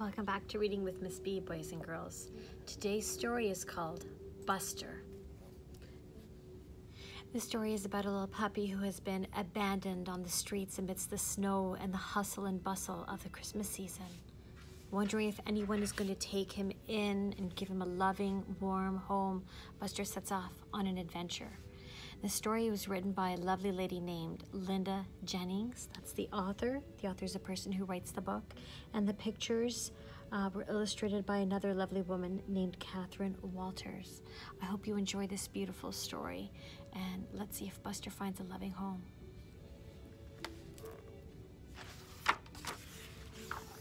Welcome back to Reading with Miss B, boys and girls. Today's story is called Buster. This story is about a little puppy who has been abandoned on the streets amidst the snow and the hustle and bustle of the Christmas season. Wondering if anyone is going to take him in and give him a loving, warm home, Buster sets off on an adventure. The story was written by a lovely lady named Linda Jennings. That's the author. The author is the person who writes the book. And the pictures were illustrated by another lovely woman named Catherine Walters. I hope you enjoy this beautiful story. And let's see if Buster finds a loving home.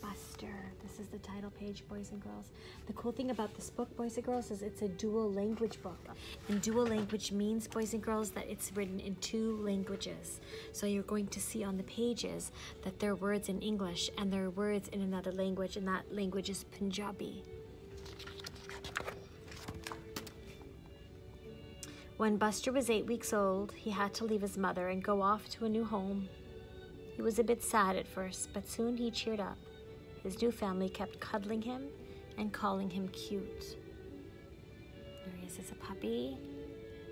Buster. This is the title page, boys and girls. The cool thing about this book, boys and girls, is it's a dual language book. And dual language means, boys and girls, that it's written in 2 languages. So you're going to see on the pages that there are words in English and there are words in another language, and that language is Punjabi. When Buster was 8 weeks old, he had to leave his mother and go off to a new home. He was a bit sad at first, but soon he cheered up. His new family kept cuddling him and calling him cute. There he is as a puppy.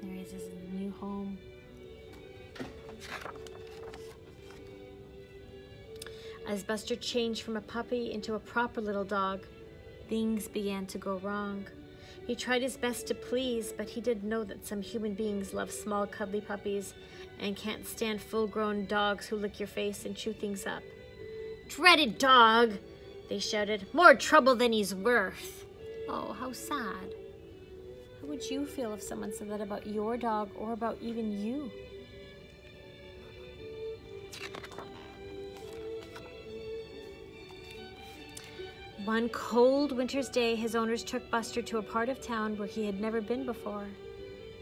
There he is as a new home. As Buster changed from a puppy into a proper little dog, things began to go wrong. He tried his best to please, but he didn't know that some human beings love small cuddly puppies and can't stand full-grown dogs who lick your face and chew things up. "Dreaded dog!" they shouted. "More trouble than he's worth." Oh, how sad. How would you feel if someone said that about your dog or about even you? One cold winter's day, his owners took Buster to a part of town where he had never been before.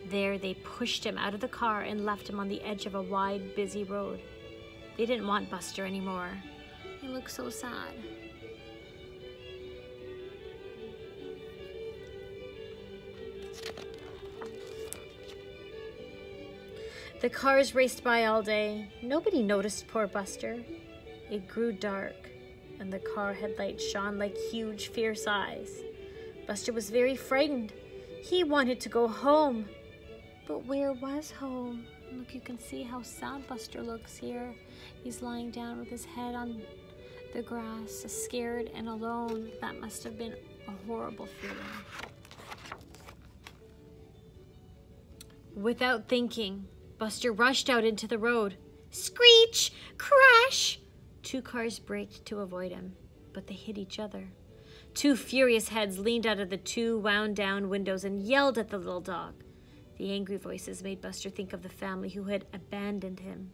There, they pushed him out of the car and left him on the edge of a wide, busy road. They didn't want Buster anymore. He looked so sad. The cars raced by all day. Nobody noticed poor Buster. It grew dark, and the car headlights shone like huge, fierce eyes. Buster was very frightened. He wanted to go home. But where was home? Look, you can see how sad Buster looks here. He's lying down with his head on the grass, scared and alone. That must have been a horrible feeling. Without thinking, Buster rushed out into the road. Screech! Crash! 2 cars braked to avoid him, but they hit each other. 2 furious heads leaned out of the 2 wound-down windows and yelled at the little dog. The angry voices made Buster think of the family who had abandoned him.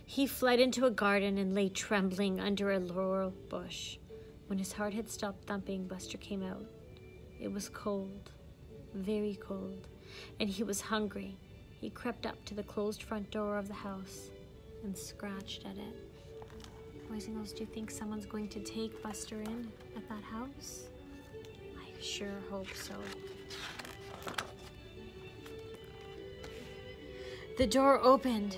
He fled into a garden and lay trembling under a laurel bush. When his heart had stopped thumping, Buster came out. It was cold, very cold, and he was hungry. He crept up to the closed front door of the house and scratched at it. Boys and girls, do you think someone's going to take Buster in at that house? I sure hope so. The door opened,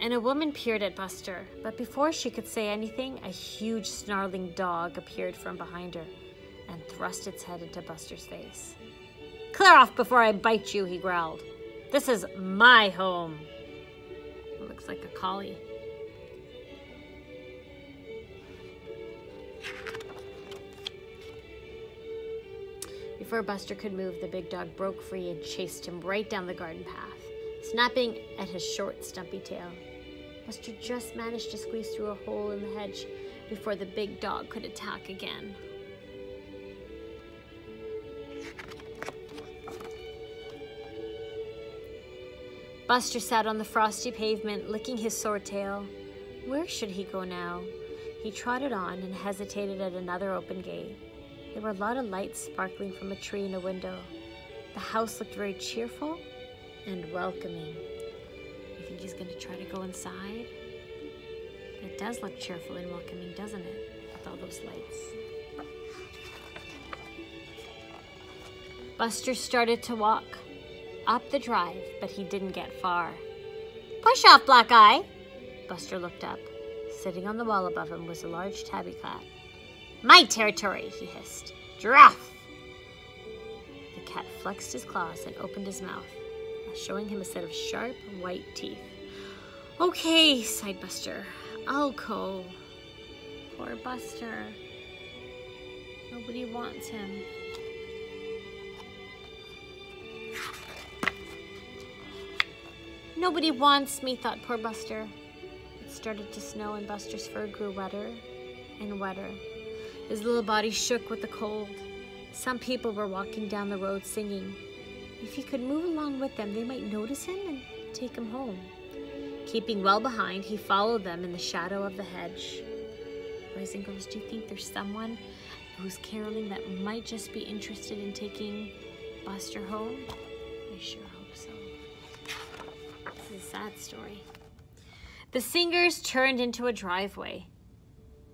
and a woman peered at Buster, but before she could say anything, a huge snarling dog appeared from behind her and thrust its head into Buster's face. "Clear off before I bite you," he growled. "This is my home." It looks like a collie. Before Buster could move, the big dog broke free and chased him right down the garden path, snapping at his short, stumpy tail. Buster just managed to squeeze through a hole in the hedge before the big dog could attack again. Buster sat on the frosty pavement, licking his sore tail. Where should he go now? He trotted on and hesitated at another open gate. There were a lot of lights sparkling from a tree in a window. The house looked very cheerful and welcoming. You think he's going to try to go inside? It does look cheerful and welcoming, doesn't it? With all those lights. Buster started to walk up the drive, but he didn't get far. "Push off, Black Eye." Buster looked up. Sitting on the wall above him was a large tabby cat. "My territory," he hissed. "Giraffe." The cat flexed his claws and opened his mouth, showing him a set of sharp white teeth. "Okay," sighed Buster. "I'll go." Poor Buster. Nobody wants him. "Nobody wants me," thought poor Buster. It started to snow and Buster's fur grew wetter and wetter. His little body shook with the cold. Some people were walking down the road singing. If he could move along with them, they might notice him and take him home. Keeping well behind, he followed them in the shadow of the hedge. Boys and girls, do you think there's someone who's caroling that might just be interested in taking Buster home? I sure hope so. This is a sad story. The singers turned into a driveway.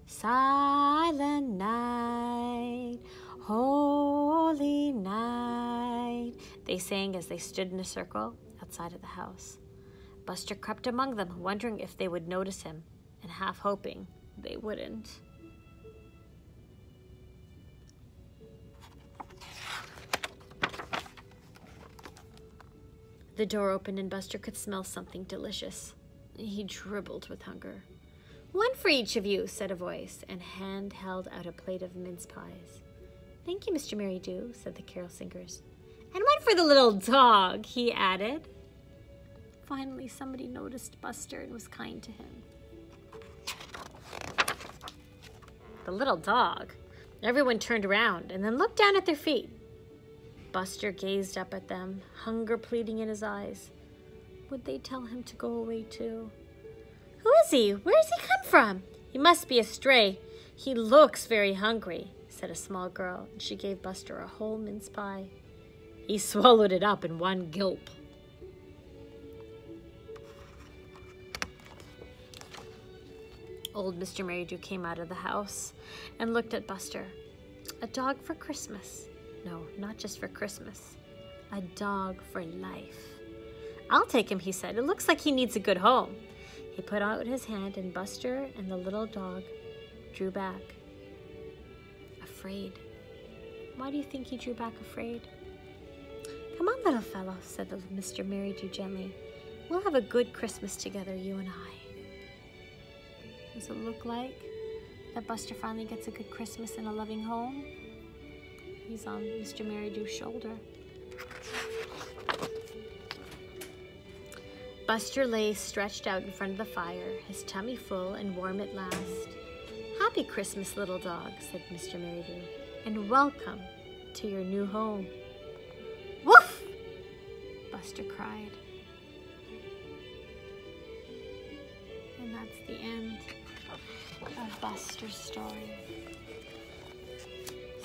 "Silent night, holy night," they sang as they stood in a circle outside of the house. Buster crept among them, wondering if they would notice him, and half hoping they wouldn't. The door opened and Buster could smell something delicious. He dribbled with hunger. "One for each of you," said a voice, and hand held out a plate of mince pies. "Thank you, Mr. Merry-Do," said the carol singers. "And one for the little dog," he added. Finally, somebody noticed Buster and was kind to him. The little dog. Everyone turned around and then looked down at their feet. Buster gazed up at them, hunger pleading in his eyes. Would they tell him to go away too? "Who is he? Where has he come from? He must be a stray. He looks very hungry," said a small girl, and she gave Buster a whole mince pie. He swallowed it up in one gulp. Old Mr. Merry-Do came out of the house and looked at Buster. "A dog for Christmas. No, not just for Christmas. A dog for life." "I'll take him," he said. "It looks like he needs a good home." He put out his hand and Buster and the little dog drew back, afraid. Why do you think he drew back afraid? "Come on, little fellow," said Mr. Merry-Do gently. "We'll have a good Christmas together, you and I." Does it look like that Buster finally gets a good Christmas in a loving home? He's on Mr. Merry-Do's shoulder. Buster lay stretched out in front of the fire, his tummy full and warm at last. "Happy Christmas, little dog," said Mr. Merry-Do, "and welcome to your new home." "Woof!" Buster cried. And that's the end of Buster's story.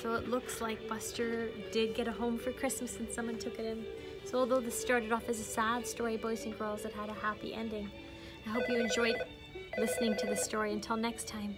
So it looks like Buster did get a home for Christmas and someone took it in. So although this started off as a sad story, boys and girls, it had a happy ending. I hope you enjoyed listening to the story. Until next time.